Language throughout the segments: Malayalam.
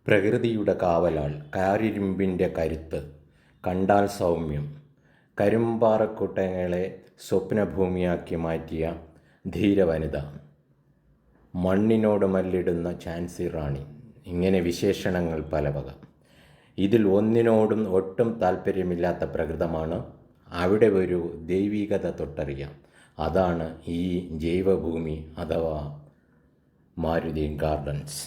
പ്രകൃതിയുടെ കാവലാൾ, കാരിരുമ്പിൻ്റെ കരുത്ത്, കണ്ടാൽ സൗമ്യം, കരിമ്പാറക്കുട്ടങ്ങളെ സ്വപ്നഭൂമിയാക്കി മാറ്റിയ ധീരവനിത, മണ്ണിനോട് മല്ലിടുന്ന ഝാൻസി റാണി, ഇങ്ങനെ വിശേഷണങ്ങൾ പലവക. ഇതിൽ ഒന്നിനോടും ഒട്ടും താല്പര്യമില്ലാത്ത പ്രകൃതമാണ്. അവിടെ ഒരു ദൈവികത തൊട്ടറിയാം. അതാണ് ഈ ജൈവഭൂമി അഥവാ മാരുതി ഗാർഡൻസ്.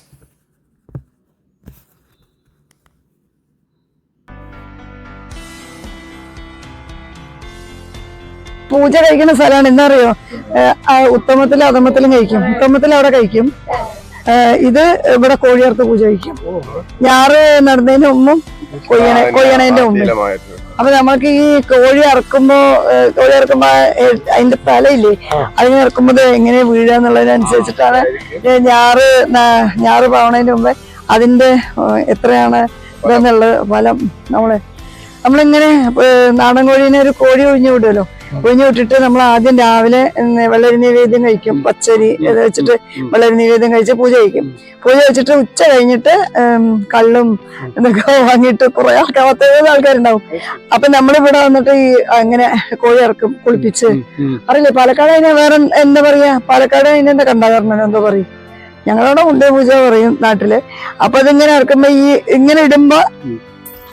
പൂജ കഴിക്കുന്ന സ്ഥലമാണ്. എന്നറിയോ, ഉത്തമത്തിലും അധമത്തിലും കഴിക്കും. ഉത്തമത്തിൽ അവിടെ കഴിക്കും. ഇത് ഇവിടെ കോഴിയർത്ത് പൂജ കഴിക്കും. ഞാറ് നടുന്നതിന് മുമ്പും കൊയ്യണതിന്റെ മുമ്പ്. അപ്പൊ നമ്മൾക്ക് ഈ കോഴി ഇറക്കുമ്പോ അതിന്റെ തലയില്ലേ, അതിനെ ഇറക്കുമ്പോ എങ്ങനെ വീഴാന്നുള്ളതിനനുസരിച്ചിട്ടാണ് ഞാറ് പാവണതിന് മുമ്പ് അതിന്റെ എത്രയാണ് ഇതെന്നുള്ളത് ഫലം. നമ്മളിങ്ങനെ നാടൻ കോഴീനെ ഒരു കോഴി ഒഴിഞ്ഞു വിടുമല്ലോ. ഒഴിഞ്ഞു വിട്ടിട്ട് നമ്മൾ ആദ്യം രാവിലെ വെള്ളരി നിവേദ്യം കഴിക്കും. പച്ചരി വെച്ചിട്ട് വെള്ളരി നിവേദ്യം കഴിച്ച് പൂജ കഴിക്കും. പൂജ വെച്ചിട്ട് ഉച്ച കഴിഞ്ഞിട്ട് കള്ളും എന്നൊക്കെ വാങ്ങിയിട്ട് കുറെ ആൾക്കാരുണ്ടാവും. അപ്പൊ നമ്മളിവിടെ വന്നിട്ട് ഈ അങ്ങനെ കോഴി ഇറക്കും കുളിപ്പിച്ച്. അറിയില്ലേ, പാലക്കാട് അതിനെ വേറെ എന്താ പറയാ, പാലക്കാട് അതിനെന്താ കണ്ടാകരണം എന്തോ പറയും, ഞങ്ങളവിടെ മുണ്ടേ പൂജ പറയും നാട്ടില്. അപ്പൊ അതിങ്ങനെ ഇറക്കുമ്പോ ഈ ഇങ്ങനെ ഇടുമ്പോ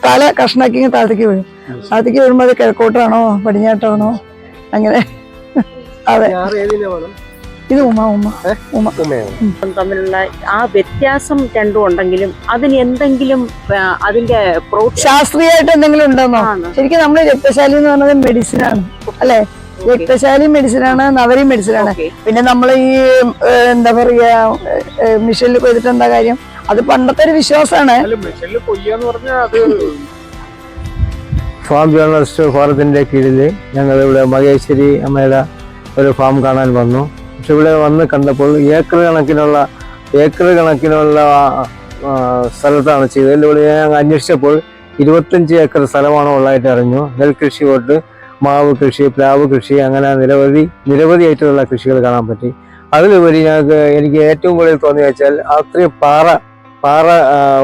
തല കഷ്ണാക്കി താഴത്തേക്ക് വീഴും. താഴത്തേക്ക് വീഴുമ്പോ അത് കിഴക്കോട്ടാണോ പടിഞ്ഞാട്ടാണോ അങ്ങനെ. അതെ, ഇത് ഉമ്മ തമ്മിലുള്ള ആ വ്യത്യാസം രണ്ടും ഉണ്ടെങ്കിലും അതിന് എന്തെങ്കിലും അതിന്റെ ശാസ്ത്രീയമായിട്ട് എന്തെങ്കിലും ഉണ്ടോന്നോ? ശരിക്കും നമ്മള് രക്തശാലി എന്ന് പറഞ്ഞത് മെഡിസിനാണ് അല്ലെ. രക്തശാലി മെഡിസിനാണ്, നവരി മെഡിസിനാണ്. പിന്നെ നമ്മള് ഈ എന്താ പറയാ മിഷനിൽ കൊയ്തിട്ട് എന്താ കാര്യം, അത് പണ്ടത്തെ ഒരു വിശ്വാസമാണ്. ഫാം ജേർണലിസ്റ്റ് ഫോറത്തിന്റെ കീഴിൽ ഞങ്ങൾ ഇവിടെ മഹേശ്വരി അമ്മയുടെ ഒരു ഫാം കാണാൻ വന്നു. പക്ഷെ ഇവിടെ വന്ന് കണ്ടപ്പോൾ ഏക്കർ കണക്കിനുള്ള സ്ഥലത്താണ് ചെയ്തത്. ഇവിടെ ഞാൻ അന്വേഷിച്ചപ്പോൾ 25 ഏക്കർ സ്ഥലമാണ് ഉള്ളതായിട്ട് അറിഞ്ഞു. നെൽകൃഷി തൊട്ട് മാവ് കൃഷി, പ്ലാവ് കൃഷി, അങ്ങനെ നിരവധിയായിട്ടുള്ള കൃഷികൾ കാണാൻ പറ്റി. അതിലുപരി എനിക്ക് ഏറ്റവും കൂടുതൽ തോന്നി വെച്ചാൽ അത്രയും പാറ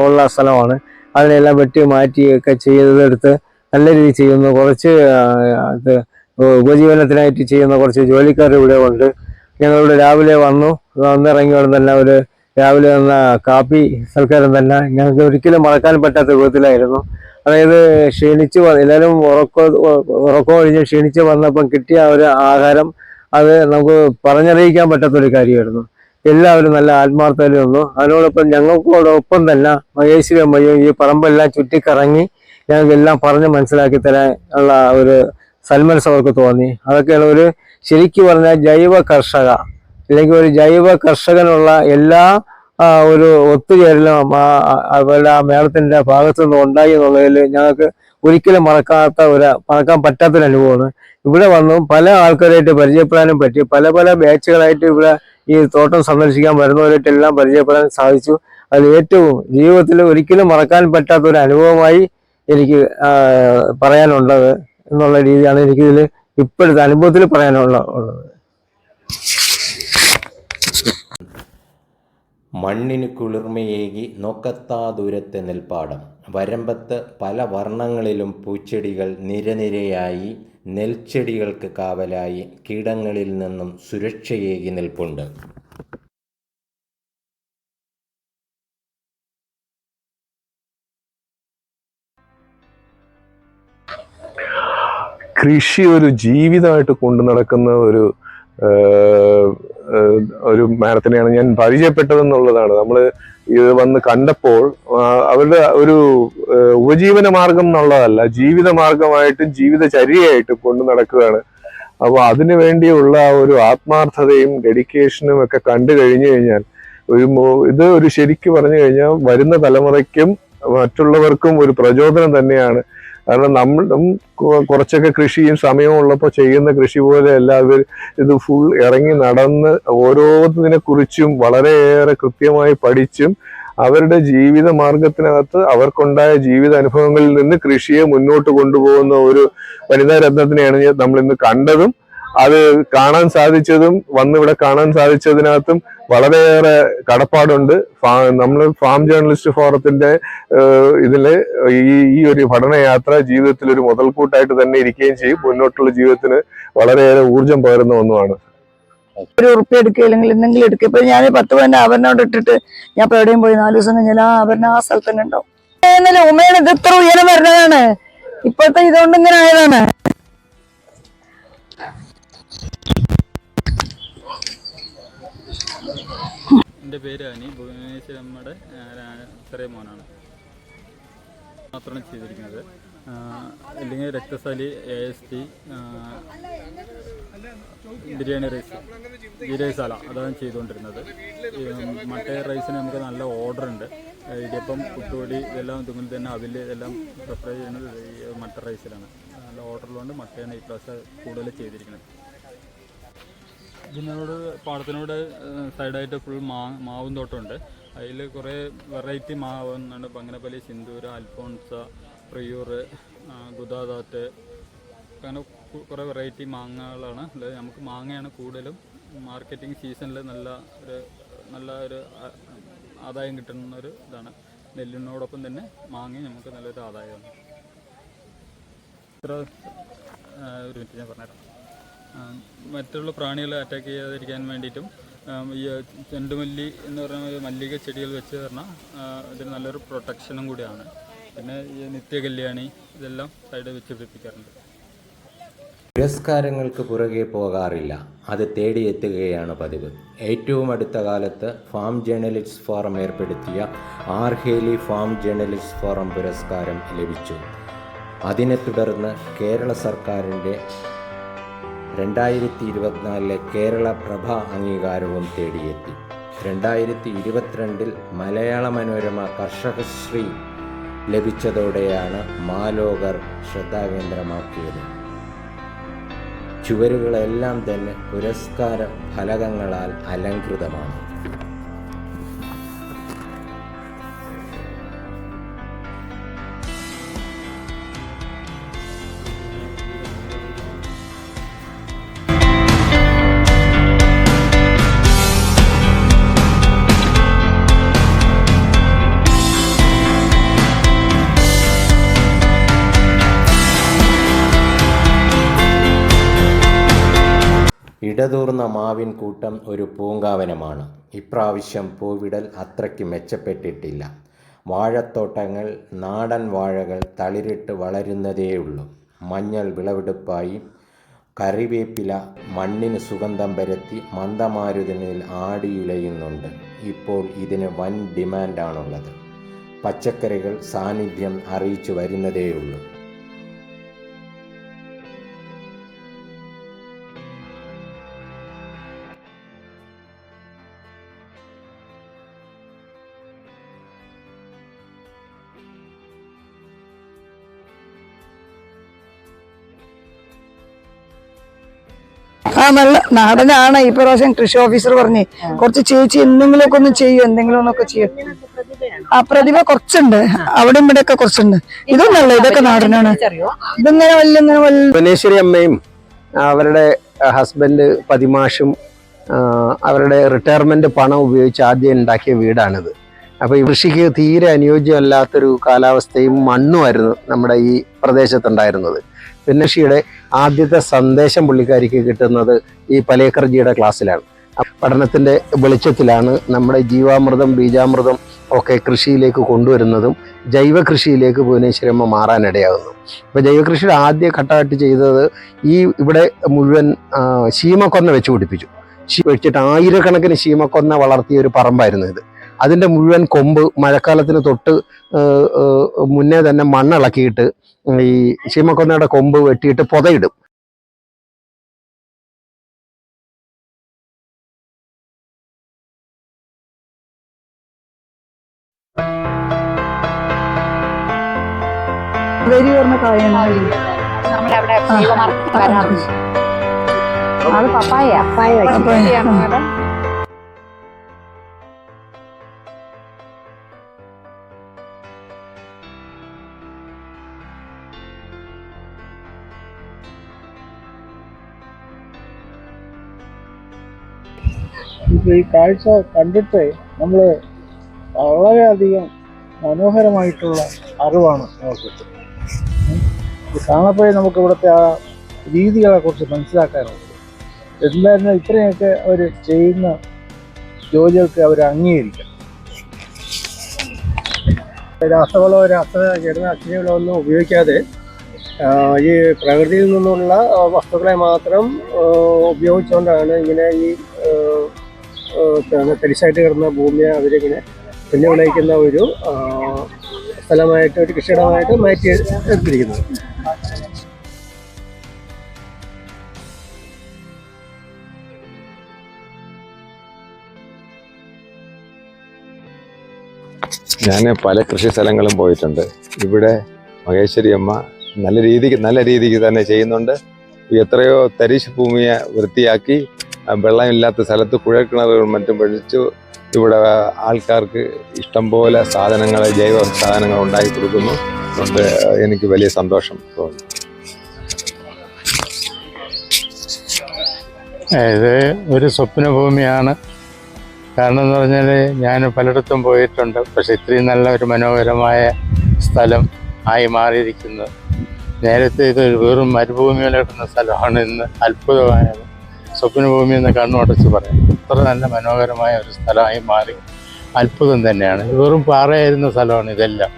ഉള്ള സ്ഥലമാണ്. അതിനെല്ലാം വെട്ടി മാറ്റിയൊക്കെ ചെയ്തെടുത്ത് നല്ല രീതിയിൽ ചെയ്യുന്ന കുറച്ച് ഉപജീവനത്തിനായിട്ട് ചെയ്യുന്ന കുറച്ച് ജോലിക്കാർ ഇവിടെ ഉണ്ട്. ഞങ്ങളിവിടെ രാവിലെ വന്നിറങ്ങി തന്നെ ഒരു രാവിലെ വന്ന കാപ്പി സൽക്കാരം തന്നെ ഞങ്ങൾക്ക് ഒരിക്കലും മറക്കാൻ പറ്റാത്ത വിധത്തിലായിരുന്നു. അതായത് എല്ലാവരും ഉറക്കം കഴിഞ്ഞ് ക്ഷീണിച്ച് വന്നപ്പം കിട്ടിയ ഒരു ആഹാരം അത് നമുക്ക് പറഞ്ഞറിയിക്കാൻ പറ്റാത്തൊരു കാര്യമായിരുന്നു. എല്ലാവരും നല്ല ആത്മാർത്ഥതയിൽ വന്നു. അതിനോടൊപ്പം ഞങ്ങൾക്കോടൊപ്പം തന്നെ മഹേശ്വരി അമ്മയും ഈ പറമ്പെല്ലാം ചുറ്റിക്കറങ്ങി ഞങ്ങൾക്കെല്ലാം പറഞ്ഞ് മനസ്സിലാക്കി തരാൻ ഉള്ള ഒരു സന്മനസ് അവർക്ക് തോന്നി. അതൊക്കെയാണ് ഒരു ശരിക്കും പറഞ്ഞാൽ ജൈവ കർഷക അല്ലെങ്കിൽ ഒരു ജൈവ കർഷകനുള്ള എല്ലാ ഒരു ഒത്തുചേരലും അവരുടെ ആ മേളത്തിന്റെ ഭാഗത്തു നിന്ന് ഉണ്ടായി എന്നുള്ളതിൽ ഞങ്ങൾക്ക് ഒരിക്കലും മറക്കാൻ പറ്റാത്തൊരു അനുഭവമാണ്. ഇവിടെ വന്നു പല ആൾക്കാരായിട്ട് പരിചയപ്പെടാനും പറ്റി. പല ബാച്ചുകളായിട്ട് ഇവിടെ ഈ തോട്ടം സന്ദർശിക്കാൻ വരുന്നവരായിട്ടെല്ലാം പരിചയപ്പെടാൻ സാധിച്ചു. അതിൽ ഏറ്റവും ജീവിതത്തിൽ ഒരിക്കലും മറക്കാൻ പറ്റാത്ത ഒരു അനുഭവമായി എനിക്ക് പറയാനുള്ളത് എന്നുള്ള രീതിയാണ് എനിക്കിതിൽ ഇപ്പോഴത്തെ അനുഭവത്തിൽ പറയാനുള്ളത്. മണ്ണിന് കുളിർമയേകി നോക്കത്താ ദൂരത്തെ നെൽപ്പാടം, വരമ്പത്ത് പല വർണ്ണങ്ങളിലും പൂച്ചെടികൾ നിരനിരയായി നെൽച്ചെടികൾക്ക് കാവലായി കീടങ്ങളിൽ നിന്നും സുരക്ഷയേകി നിൽപ്പുണ്ട്. കൃഷി ഒരു ജീവിതമായിട്ട് കൊണ്ടു നടക്കുന്ന ഒരു മാഡത്തിനെയാണ് ഞാൻ പരിചയപ്പെട്ടതെന്നുള്ളതാണ്. നമ്മൾ ഇത് വന്ന് കണ്ടപ്പോൾ അവരുടെ ഒരു ഉപജീവന മാർഗം എന്നുള്ളതല്ല, ജീവിത മാർഗമായിട്ടും ജീവിതചര്യയായിട്ടും കൊണ്ടു നടക്കുകയാണ്. അപ്പോൾ അതിനു വേണ്ടിയുള്ള ഒരു ആത്മാർത്ഥതയും ഡെഡിക്കേഷനും ഒക്കെ കണ്ടു കഴിഞ്ഞു കഴിഞ്ഞാൽ ഇത് ഒരു ശരിക്ക് പറഞ്ഞു കഴിഞ്ഞാൽ വരുന്ന തലമുറയ്ക്കും മറ്റുള്ളവർക്കും ഒരു പ്രചോദനം തന്നെയാണ്. കാരണം നമ്മളും കുറച്ചൊക്കെ കൃഷിയും സമയവും ഉള്ളപ്പോൾ ചെയ്യുന്ന കൃഷി പോലെ എല്ലാവരും ഇത് ഫുൾ ഇറങ്ങി നടന്ന് ഓരോന്നിനെ കുറിച്ചും വളരെയേറെ കൃത്യമായി പഠിച്ചും അവരുടെ ജീവിത മാർഗത്തിനകത്ത് അവർക്കുണ്ടായ ജീവിത അനുഭവങ്ങളിൽ നിന്ന് കൃഷിയെ മുന്നോട്ട് കൊണ്ടുപോകുന്ന ഒരു വനിതാ രത്നത്തിനെയാണ് നമ്മൾ ഇന്ന് കണ്ടതും അത് കാണാൻ സാധിച്ചതും വന്നിവിടെ കാണാൻ സാധിച്ചതിനകത്തും വളരെയേറെ കടപ്പാടുണ്ട്. നമ്മൾ ഫാം ജേർണലിസ്റ്റ് ഫോറത്തിന്റെ ഇതില് ഈ ഒരു പഠനയാത്ര ജീവിതത്തിൽ ഒരു മുതൽക്കൂട്ടായിട്ട് തന്നെ ഇരിക്കുകയും ചെയ്യും. മുന്നോട്ടുള്ള ജീവിതത്തിന് വളരെയേറെ ഊർജം പകരുന്ന ഒന്നുമാണ്. ഒരു ഉറുപ്പ്യ എടുക്കുക അല്ലെങ്കിൽ എന്തെങ്കിലും എടുക്കുക. ഇപ്പൊ ഞാൻ 10 പവന്റെ ആഭരണം ഇട്ടിട്ട് ഞാൻ ഇപ്പൊ എവിടെയും പോയി 4 ദിവസം കഴിഞ്ഞാൽ ആ ആഭരണം ആ സ്ഥലത്ത് തന്നെ ഉണ്ടാവും. ഉമ്മയാണ് ഇത് ഇത്ര ഉയരം വരുന്നതാണ്. ഇപ്പോഴത്തെ ഇതുകൊണ്ട് ഇങ്ങനെ ആയതാണ്. എൻ്റെ പേര് അനി, ഭുവനേശ്വരമ്മയുടെ ചെറിയ മോനാണ്. മാത്രമാണ് ചെയ്തിരിക്കുന്നത്. അല്ലെങ്കിൽ രക്തസാലി, AST, ബിരിയാണി റൈസ്, ജീരകസാല അതാണ് ചെയ്തുകൊണ്ടിരുന്നത്. മട്ടയ റൈസിന് നമുക്ക് നല്ല ഓർഡർ ഉണ്ട്. ഇടിയപ്പം, പുട്ടുപൊടി ഇതെല്ലാം ഇതുപോലെ തന്നെ അവില് ഇതെല്ലാം പ്രിപ്പയർ ചെയ്യുന്നത് ഈ മട്ട റൈസിലാണ്. നല്ല ഓർഡറിലുണ്ട്. മട്ടയാണ് ഈ പ്രാവശ്യം കൂടുതൽ ചെയ്തിരിക്കുന്നത്. ഇതിനോട് പാടത്തിനോട് സൈഡായിട്ട് ഫുൾ മാവും തോട്ടമുണ്ട്. അതിൽ കുറേ വെറൈറ്റി മാവ് വന്നുണ്ട്. ബംഗനപ്പള്ളി, സിന്ദൂര, അൽഫോൺസ, പ്രിയൂർ, ഗുദാദാത്ത്, അങ്ങനെ കുറേ വെറൈറ്റി മാങ്ങകളാണ്. അല്ലാതെ നമുക്ക് മാങ്ങയാണ് കൂടുതലും. മാർക്കറ്റിംഗ് സീസണിൽ നല്ല ഒരു ആദായം കിട്ടുന്ന ഒരു ഇതാണ്. നെല്ലിനോടൊപ്പം തന്നെ മാങ്ങ നമുക്ക് നല്ലൊരു ആദായമാണ്. ഇത്ര ഒരു മിനിറ്റ് ഞാൻ പറഞ്ഞുതരാം. മറ്റുള്ള പ്രാണികളെ അറ്റാക്ക് ചെയ്യാതിരിക്കാൻ വേണ്ടിയിട്ടും ഈ ചെണ്ടുമല്ലി എന്ന് പറയുന്ന മല്ലിക ചെടികൾ വെച്ച് പറഞ്ഞാൽ ഇതിന് നല്ലൊരു പ്രൊട്ടക്ഷനും കൂടിയാണ്. പിന്നെ ഈ നിത്യകല്യാണി ഇതെല്ലാം സൈഡ് വെച്ച് പിടിപ്പിക്കാറുണ്ട്. പുരസ്കാരങ്ങൾക്ക് പുറകെ പോകാറില്ല, അത് തേടിയെത്തുകയാണ് പതിവ്. ഏറ്റവും അടുത്ത കാലത്ത് ഫാം ജേർണലിസ്റ്റ് ഫോറം ഏർപ്പെടുത്തിയ ആർഹേലി ഫാം ജേർണലിസ്റ്റ് ഫോറം പുരസ്കാരം ലഭിച്ചു. അതിനെ തുടർന്ന് കേരള സർക്കാരിൻ്റെ 2024 കേരള പ്രഭ അംഗീകാരവും തേടിയെത്തി. 2022 മലയാള മനോരമ കർഷകശ്രീ ലഭിച്ചതോടെയാണ് മാലോകർ ശ്രദ്ധാകേന്ദ്രമാക്കിയത്. ചുവരുകളെല്ലാം തന്നെ പുരസ്കാര ഫലകങ്ങളാൽ അലങ്കൃതമാണ്. ഇടതൂർന്ന മാവിൻ കൂട്ടം ഒരു പൂങ്കാവനമാണ്. ഇപ്രാവശ്യം പൂവിടൽ അത്രയ്ക്ക് മെച്ചപ്പെട്ടിട്ടില്ല. വാഴത്തോട്ടങ്ങൾ നാടൻ വാഴകൾ തളിരിട്ട് വളരുന്നതേയുള്ളൂ. മഞ്ഞൾ വിളവെടുപ്പായി. കറിവേപ്പില മണ്ണിന് സുഗന്ധം പരത്തി മന്ദമാരുതനിൽ ആടിയുലയുന്നുണ്ട്. ഇപ്പോൾ ഇതിന് വൻ ഡിമാൻഡാണുള്ളത്. പച്ചക്കറികൾ സാന്നിധ്യം അറിയിച്ചു വരുന്നതേയുള്ളൂ. നല്ല നാടനാണ്. ഈ പ്രാവശ്യം കൃഷി ഓഫീസർ പറഞ്ഞേ കുറച്ച് ചേച്ചി എന്തെങ്കിലുമൊക്കെ ഒന്ന് ചെയ്യും, എന്തെങ്കിലും ഒന്നൊക്കെ ചെയ്യും. ആ പ്രതിഭ കുറച്ചുണ്ട്, അവിടെ ഇവിടെ ഒക്കെ കുറച്ചുണ്ട്. ഇതൊന്നല്ല, ഇതൊക്കെ നാടനാണ്. ഇതിങ്ങനെ ഭുവനേശ്വരി അമ്മയും അവരുടെ ഹസ്ബൻഡ് പതിമാഷും അവരുടെ റിട്ടയർമെന്റ് പണം ഉപയോഗിച്ച് ആദ്യം ഉണ്ടാക്കിയ വീടാണിത്. അപ്പൊ ഈ കൃഷിക്ക് തീരെ അനുയോജ്യമല്ലാത്തൊരു കാലാവസ്ഥയും മണ്ണുമായിരുന്നു നമ്മുടെ ഈ പ്രദേശത്തുണ്ടായിരുന്നത്. പിന്നെ കൃഷിയുടെ ആദ്യത്തെ സന്ദേശം പുള്ളിക്കാരിക്ക് കിട്ടുന്നത് ഈ പലേക്കർജിയുടെ ക്ലാസ്സിലാണ്. പഠനത്തിന്റെ വെളിച്ചത്തിലാണ് നമ്മുടെ ജീവാമൃതം, ബീജാമൃതം ഒക്കെ കൃഷിയിലേക്ക് കൊണ്ടുവരുന്നതും ജൈവ കൃഷിയിലേക്ക് ഭുവനേശ്വരമ്മ മാറാനിടയാകുന്നു. അപ്പോൾ ജൈവ കൃഷിയുടെ ആദ്യ ഘട്ടമായിട്ട് ചെയ്തത് ഇവിടെ മുഴുവൻ ശീമക്കൊന്ന വെച്ച് പിടിപ്പിച്ചു. വെച്ചിട്ട് ആയിരക്കണക്കിന് ശീമക്കൊന്ന വളർത്തിയ ഒരു പറമ്പായിരുന്നു ഇത്. അതിൻ്റെ മുഴുവൻ കൊമ്പ് മഴക്കാലത്തിന് തൊട്ട് മുന്നേ തന്നെ മണ്ണിളക്കിയിട്ട് ഈ ശീമക്കൊന്നയുടെ കൊമ്പ് വെട്ടിയിട്ട് പൊതയിടും. പപ്പായ ഇപ്പോൾ ഈ കാഴ്ച കണ്ടിട്ട് നമ്മൾ വളരെയധികം മനോഹരമായിട്ടുള്ള അറിവാണ് നമുക്ക് കിട്ടുന്നത്. ഇത് കാണപ്പോഴേ നമുക്ക് ഇവിടുത്തെ ആ രീതികളെ കുറിച്ച് മനസ്സിലാക്കാനുണ്ട്. എന്തായാലും ഇത്രയൊക്കെ അവർ ചെയ്യുന്ന ജോലികൾക്ക് അവർ അംഗീകരിക്കണം. രാസവളമോ കീടനാശിനികളോ ഒന്നും ഉപയോഗിക്കാതെ ഈ പ്രകൃതിയിൽ നിന്നുള്ള വസ്തുക്കളെ മാത്രം ഉപയോഗിച്ചുകൊണ്ടാണ് ഇങ്ങനെ ഈ തരിശായിട്ട് കിടന്ന ഭൂമിയെ അവരിങ്ങനെ പിന്നെ വിളയിക്കുന്ന ഒരു സ്ഥലമായിട്ട് ഒരു കൃഷിയിടമായിട്ട് മാറ്റി എടുത്തിരിക്കുന്നത്. ഞാൻ പല കൃഷി സ്ഥലങ്ങളും പോയിട്ടുണ്ട്. ഇവിടെ മഹേശ്വരി അമ്മ നല്ല രീതിക്ക് തന്നെ ചെയ്യുന്നുണ്ട്. എത്രയോ തരിശ് ഭൂമിയെ വൃത്തിയാക്കി വെള്ളമില്ലാത്ത സ്ഥലത്ത് കുഴൽക്കിണറുകളും മറ്റും പഴിച്ചു ഇവിടെ ആൾക്കാർക്ക് ഇഷ്ടംപോലെ ജൈവ സാധനങ്ങൾ ഉണ്ടാക്കി കൊടുക്കുന്നു. അതുകൊണ്ട് എനിക്ക് വലിയ സന്തോഷം തോന്നുന്നു. ഇത് ഒരു സ്വപ്നഭൂമിയാണ്. കാരണം എന്ന് പറഞ്ഞാൽ ഞാൻ പലയിടത്തും പോയിട്ടുണ്ട്. പക്ഷെ ഇത്രയും നല്ല ഒരു മനോഹരമായ സ്ഥലം ആയി മാറിയിരിക്കുന്നത്. നേരത്തെ ഇത് വെറും മരുഭൂമിയിൽ കിടക്കുന്ന സ്ഥലമാണ്. ഇന്ന് അത്ഭുതമായത് സ്വപ്നഭൂമി എന്ന് കണ്ണുടച്ച് പറയാം. അത്ര നല്ല മനോഹരമായ ഒരു സ്ഥലമായി മാറി. അത്ഭുതം തന്നെയാണ്. വെറും പാറയായിരുന്ന സ്ഥലമാണ് ഇതെല്ലാം.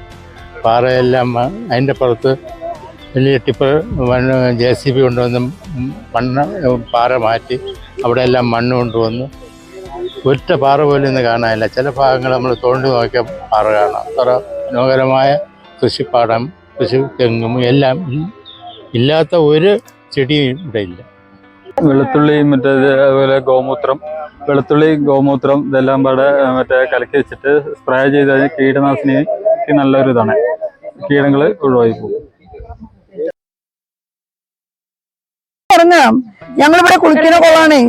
പാറയെല്ലാം അതിൻ്റെ പുറത്ത് വലിയ ടിപ്പർ JCB കൊണ്ടുവന്ന് പാറ മാറ്റി അവിടെ എല്ലാം മണ്ണ് കൊണ്ടുവന്ന് ഒറ്റ പാറ പോലും ഇന്ന് കാണാനില്ല. ചില ഭാഗങ്ങൾ നമ്മൾ തോണ്ടി നോക്കിയ പാറ കാണാം. അത്ര മനോഹരമായ കൃഷിപ്പാടം, കൃഷി തെങ്ങും എല്ലാം ഇല്ലാത്ത ഒരു ചെടിയും ഇവിടെ ഇല്ല. വെളുത്തുള്ളി അതുപോലെ വെളുത്തുള്ളി ഗോമൂത്രം ഇതെല്ലാം പാടെ കലക്കി വെച്ചിട്ട് സ്പ്രേ ചെയ്ത് കഴിഞ്ഞാൽ കീടനാശിനിക്ക് നല്ലൊരു ഇതാണ്. കീടങ്ങൾ ഒഴിവായി പോകും. ഞങ്ങളിവിടെ കുളിക്കുന്ന കൊള്ളാണേ.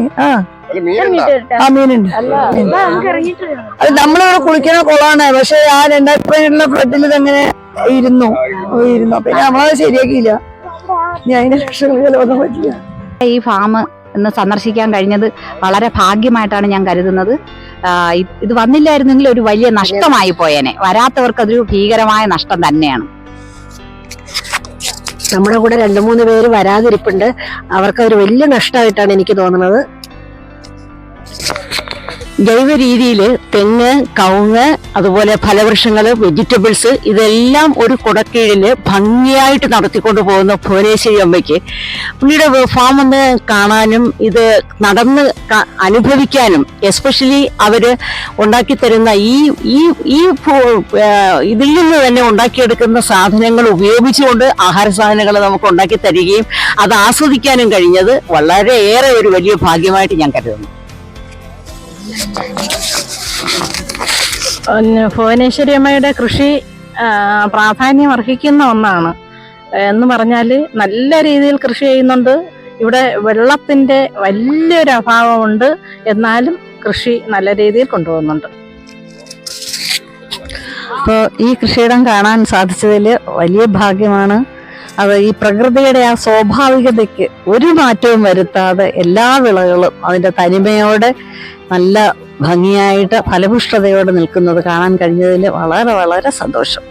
മീനുണ്ട്. അത് നമ്മളിവിടെ കുളിക്കുന്ന കൊള്ളാണ്. പക്ഷെ ആ 2017 ഫ്ലഡിൽ ഇതെങ്ങനെ ഇരുന്നു. പിന്നെ നമ്മളത് ശരിയാക്കിയില്ല. ഇനി അതിന്റെ രക്ഷകൾ ചിലവൊന്നും പറ്റില്ല. ഈ ഫാം ഇന്ന് സന്ദർശിക്കാൻ കഴിഞ്ഞത് വളരെ ഭാഗ്യമായിട്ടാണ് ഞാൻ കരുതുന്നത്. ഇത് വന്നില്ലായിരുന്നെങ്കിൽ ഒരു വലിയ നഷ്ടമായി പോയേനെ. വരാത്തവർക്ക് അതൊരു ഭീകരമായ നഷ്ടം തന്നെയാണ്. നമ്മുടെ കൂടെ 2-3 പേര് വരാതിരിപ്പുണ്ട്. അവർക്ക് ഒരു വലിയ നഷ്ടമായിട്ടാണ് എനിക്ക് തോന്നുന്നത്. ജൈവ രീതിയിൽ തെങ്ങ്, കവുങ്ങ്, അതുപോലെ ഫലവൃക്ഷങ്ങൾ, വെജിറ്റബിൾസ് ഇതെല്ലാം ഒരു കുടക്കീഴിൽ ഭംഗിയായിട്ട് നടത്തിക്കൊണ്ട് പോകുന്ന ഭുവനേശ്വരി അമ്മയ്ക്ക് പുള്ളിയുടെ ഫാം ഒന്ന് കാണാനും ഇത് നടന്ന് അനുഭവിക്കാനും, എസ്പെഷ്യലി അവര് ഉണ്ടാക്കി തരുന്ന ഇതിൽ നിന്ന് തന്നെ ഉണ്ടാക്കിയെടുക്കുന്ന സാധനങ്ങൾ ഉപയോഗിച്ചുകൊണ്ട് ആഹാര സാധനങ്ങൾ നമുക്ക് ഉണ്ടാക്കി തരികയും അത് ആസ്വദിക്കാനും കഴിഞ്ഞത് വളരെയേറെ ഒരു വലിയ ഭാഗ്യമായിട്ട് ഞാൻ കരുതുന്നു. ഭുവനേശ്വരി അമ്മയുടെ കൃഷി പ്രാധാന്യം അർഹിക്കുന്ന ഒന്നാണ് എന്ന് പറഞ്ഞാൽ നല്ല രീതിയിൽ കൃഷി ചെയ്യുന്നുണ്ട്. ഇവിടെ വെള്ളത്തിൻ്റെ വലിയൊരു അഭാവമുണ്ട്. എന്നാലും കൃഷി നല്ല രീതിയിൽ കൊണ്ടുപോകുന്നുണ്ട്. അപ്പോൾ ഈ കൃഷിയിടം കാണാൻ സാധിച്ചതിൽ വലിയ ഭാഗ്യമാണ്. അത് ഈ പ്രകൃതിയുടെ ആ സ്വാഭാവികതയ്ക്ക് ഒരു മാറ്റവും വരുത്താതെ എല്ലാ വിളകളും അതിൻ്റെ തനിമയോടെ നല്ല ഭംഗിയായിട്ട് ഫലപുഷ്ടതയോടെ നിൽക്കുന്നത് കാണാൻ കഴിഞ്ഞതിൽ വളരെ വളരെ സന്തോഷം.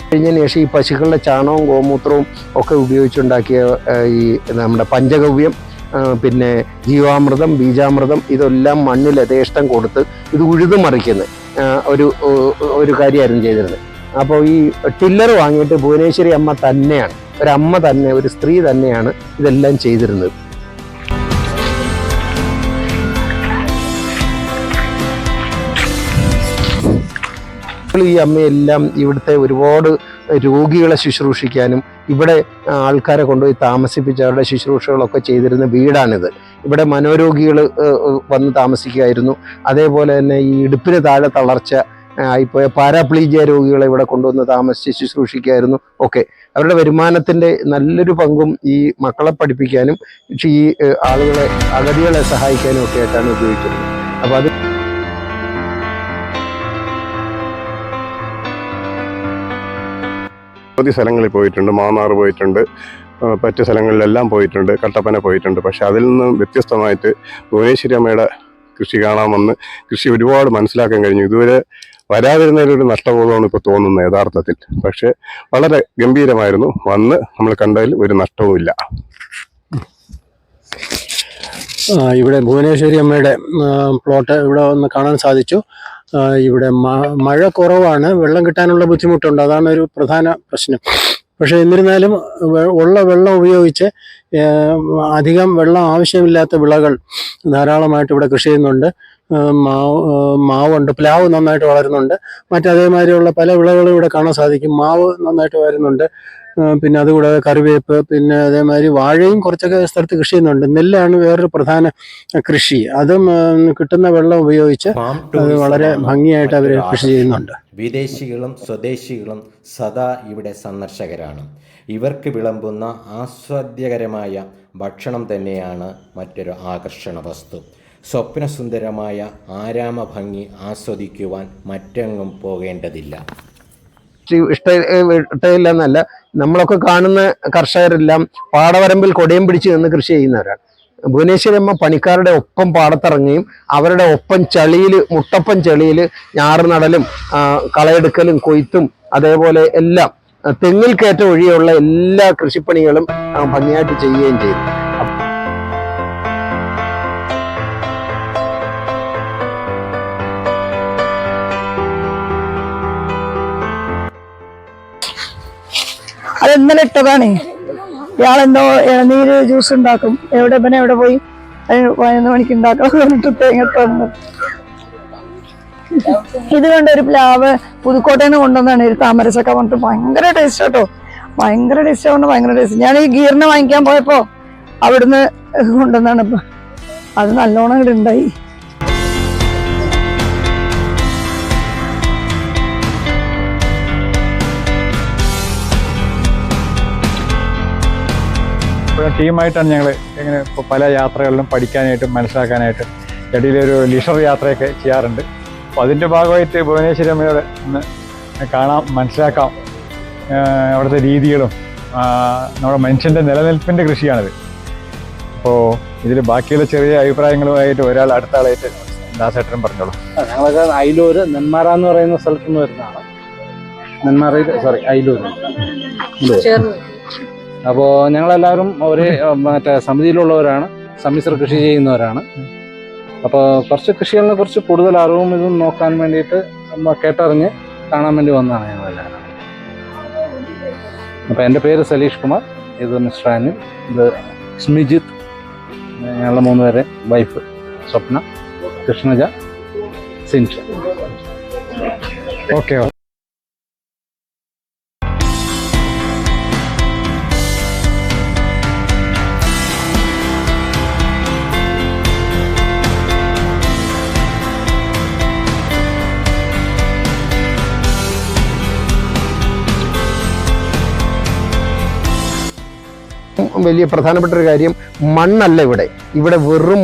കഴിഞ്ഞതിന് ശേഷം ഈ പശുക്കളുടെ ചാണകവും ഗോമൂത്രവും ഒക്കെ ഉപയോഗിച്ചുണ്ടാക്കിയ ഈ നമ്മുടെ പഞ്ചഗവ്യം, പിന്നെ ജീവാമൃതം, ബീജാമൃതം ഇതെല്ലാം മണ്ണിൽ യഥേഷ്ടം കൊടുത്ത് ഇത് ഉഴുതുമറിക്കുന്ന ഒരു കാര്യമായിരുന്നു ചെയ്തിരുന്നത്. അപ്പോൾ ഈ ടില്ലർ വാങ്ങിയിട്ട് ഭുവനേശ്വരി അമ്മ തന്നെയാണ്, ഒരു സ്ത്രീ തന്നെയാണ് ഇതെല്ലാം ചെയ്തിരുന്നത്. ഈ അമ്മയെല്ലാം ഇവിടുത്തെ ഒരുപാട് രോഗികളെ ശുശ്രൂഷിക്കാനും ഇവിടെ ആൾക്കാരെ കൊണ്ടുപോയി താമസിപ്പിച്ച് അവരുടെ ശുശ്രൂഷകളൊക്കെ ചെയ്തിരുന്ന വീടാണിത്. ഇവിടെ മനോരോഗികൾ വന്ന് താമസിക്കുമായിരുന്നു. അതേപോലെ തന്നെ ഈ ഇടുപ്പിന് താഴെ തളർച്ച ആയിപ്പോയ പാരാപ്ലീജിയ രോഗികളെ ഇവിടെ കൊണ്ടുവന്ന് താമസിച്ച് ശുശ്രൂഷിക്കുമായിരുന്നു. ഒക്കെ അവരുടെ വരുമാനത്തിൻ്റെ നല്ലൊരു പങ്കും ഈ മക്കളെ പഠിപ്പിക്കാനും ഈ ആളുകളെ അഗതികളെ സഹായിക്കാനും ഒക്കെ ആയിട്ടാണ് ഉപയോഗിച്ചിരുന്നത്. അപ്പോൾ അത് നിരവധി സ്ഥലങ്ങളിൽ പോയിട്ടുണ്ട്. മാന്നാർ പോയിട്ടുണ്ട്, മറ്റ് സ്ഥലങ്ങളിലെല്ലാം പോയിട്ടുണ്ട്, കട്ടപ്പന പോയിട്ടുണ്ട്. പക്ഷെ അതിൽ നിന്നും വ്യത്യസ്തമായിട്ട് ഭുവനേശ്വരി അമ്മയുടെ കൃഷി കാണാമെന്ന് കൃഷി ഒരുപാട് മനസ്സിലാക്കാൻ കഴിഞ്ഞു. ഇതുവരെ വരാതിരുന്നതിലൊരു നഷ്ടബോധമാണ് ഇപ്പോൾ തോന്നുന്നത് യഥാർത്ഥത്തിൽ. പക്ഷെ വളരെ ഗംഭീരമായിരുന്നു. വന്ന് നമ്മൾ കണ്ടതിൽ ഒരു നഷ്ടവുമില്ല. ഇവിടെ ഭുവനേശ്വരി അമ്മയുടെ പ്ലോട്ട് ഇവിടെ ഒന്ന് കാണാൻ സാധിച്ചു. ഇവിടെ മഴ കുറവാണ്, വെള്ളം കിട്ടാനുള്ള ബുദ്ധിമുട്ടുണ്ട്, അതാണ് ഒരു പ്രധാന പ്രശ്നം. പക്ഷേ എന്നിരുന്നാലും ഉള്ള വെള്ളം ഉപയോഗിച്ച് അധികം വെള്ളം ആവശ്യമില്ലാത്ത വിളകൾ ധാരാളമായിട്ട് ഇവിടെ കൃഷി ചെയ്യുന്നുണ്ട്. മാവുണ്ട്, പ്ലാവ് നന്നായിട്ട് വളരുന്നുണ്ട്. മറ്റതേമാതിരിയുള്ള പല വിളകളും ഇവിടെ കാണാൻ സാധിക്കും. മാവ് നന്നായിട്ട് വരുന്നുണ്ട്. പിന്നെ അതുകൂടാതെ കറിവേപ്പ്, പിന്നെ അതേമാതിരി വാഴയും കുറച്ചൊക്കെ സ്ഥലത്ത് കൃഷി ചെയ്യുന്നുണ്ട്. നെല്ലാണ് വേറൊരു പ്രധാന കൃഷി. അതും കിട്ടുന്ന വെള്ളം ഉപയോഗിച്ച് അത് വളരെ ഭംഗിയായിട്ട് അവർ കൃഷി ചെയ്യുന്നുണ്ട്. വിദേശികളും സ്വദേശികളും സദാ ഇവിടെ സന്ദർശകരാണ്. ഇവർക്ക് വിളമ്പുന്ന ആസ്വാദ്യകരമായ ഭക്ഷണം തന്നെയാണ് മറ്റൊരു ആകർഷണ വസ്തു. സ്വപ്നസുന്ദരമായ ആരാമ ഭംഗി ആസ്വദിക്കുവാൻ മറ്റെങ്ങും പോകേണ്ടതില്ല. ഇഷ്ടയില്ല എന്നല്ല, നമ്മളൊക്കെ കാണുന്ന കർഷകരെല്ലാം പാടവരമ്പിൽ കൊടയം പിടിച്ച് നിന്ന് കൃഷി ചെയ്യുന്നവരാണ്. ഭുവനേശ്വരി അമ്മ പണിക്കാരുടെ ഒപ്പം പാടത്തിറങ്ങുകയും അവരുടെ ഒപ്പം ചളിയിൽ, മുട്ടപ്പം ചളിയിൽ ഞാറ് നടലും കളയെടുക്കലും കൊയ്ത്തും അതേപോലെ എല്ലാം തെങ്ങിൽ കയറ്റ ഒഴിയുള്ള എല്ലാ കൃഷിപ്പണികളും ഭംഗിയായിട്ട് ചെയ്യുകയും ചെയ്തു. അത് ഇന്നലെ ഇട്ടതാണ്. ഇയാളെന്തോ ഇളനീര് ജ്യൂസ് ഉണ്ടാക്കും. എവിടെ പോയി 11 മണിക്ക് ഉണ്ടാക്കണം പറഞ്ഞിട്ട് തേങ്ങ തന്നു. ഇത് കണ്ട ഒരു പ്ലാവ് പുതുക്കോട്ടയിൽ നിന്ന് കൊണ്ടുവന്നാണ്, ഒരു താമരച്ചക്ക പറഞ്ഞിട്ട് ഭയങ്കര ടേസ്റ്റ് കേട്ടോ. ഭയങ്കര ടേസ്റ്റ് കൊണ്ട് ഭയങ്കര ടേസ്റ്റ്. ഞാൻ ഈ ഗീറിനെ വാങ്ങിക്കാൻ പോയപ്പോ അവിടുന്ന് കൊണ്ടുവന്നാണ്. ഇപ്പൊ അത് നല്ലോണം ഇവിടെ ഉണ്ടായി. ടീമായിട്ടാണ് ഞങ്ങൾ ഇങ്ങനെ ഇപ്പോൾ പല യാത്രകളിലും പഠിക്കാനായിട്ടും മനസ്സിലാക്കാനായിട്ടും ഇടയിലൊരു ലിഷർ യാത്രയൊക്കെ ചെയ്യാറുണ്ട്. അപ്പോൾ അതിൻ്റെ ഭാഗമായിട്ട് ഭുവനേശ്വരി അമ്മയോട് ഒന്ന് കാണാം, മനസ്സിലാക്കാം. അവിടുത്തെ രീതികളും നമ്മുടെ മനുഷ്യൻ്റെ നിലനിൽപ്പിൻ്റെ കൃഷിയാണിത്. അപ്പോൾ ഇതിൽ ബാക്കിയുള്ള ചെറിയ അഭിപ്രായങ്ങളുമായിട്ട് ഒരാൾ അടുത്ത ആളായിട്ട് ദാസേട്ടൻ പറഞ്ഞോളൂ. ഞങ്ങളൊക്കെ അയിലൂർ നെന്മാറ എന്ന് പറയുന്ന സ്ഥലത്തു നിന്ന് വരുന്നതാണ്. അയിലൂർ. അപ്പോൾ ഞങ്ങളെല്ലാവരും ഒരു സമിതിയിലുള്ളവരാണ്, സമ്മിശ്ര കൃഷി ചെയ്യുന്നവരാണ്. അപ്പോൾ കുറച്ച് കൃഷികളിനെ കുറിച്ച് കൂടുതൽ അറിവും ഇതും നോക്കാൻ വേണ്ടിയിട്ട് കേട്ടറിഞ്ഞ് കാണാൻ വേണ്ടി വന്നതാണ് ഞങ്ങളെല്ലാവരും. അപ്പോൾ എൻ്റെ പേര് സലീഷ് കുമാർ, ഇത് മിസ്റ്റർ അനിൽ, ഇത് സ്മിജിത്ത്, ഞങ്ങളുടെ 3 പേരെ വൈഫ് സ്വപ്ന, കൃഷ്ണജ, സിൻഷ. ഓക്കെ. വലിയ പ്രധാനപ്പെട്ട ഒരു കാര്യം, മണ്ണല്ല ഇവിടെ വെറും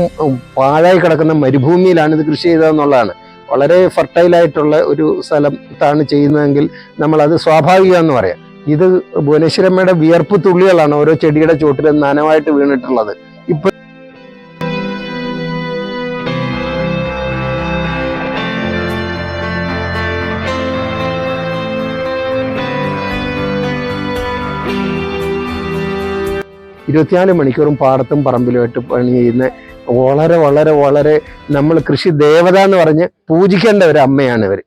പാഴായി കിടക്കുന്ന മരുഭൂമിയിലാണ് ഇത് കൃഷി ചെയ്തതെന്നുള്ളതാണ്. വളരെ ഫർട്ടൈലായിട്ടുള്ള ഒരു സ്ഥലത്താണ് ചെയ്യുന്നതെങ്കിൽ നമ്മളത് സ്വാഭാവികമെന്ന് പറയാം. ഇത് ഭുവനേശ്വരി അമ്മയുടെ വിയർപ്പ് തുള്ളികളാണ് ഓരോ ചെടിയുടെ ചുവട്ടിലും നനവായിട്ട് വീണിട്ടുള്ളത്. ഇപ്പൊ മണിക്കൂറും പാടത്തും പറമ്പിലുമായിട്ട് പണി ചെയ്യുന്ന വളരെ വളരെ വളരെ നമ്മൾ കൃഷി ദേവത എന്ന് പറഞ്ഞ് പൂജിക്കേണ്ട ഒരു അമ്മയാണ് ഇവർ.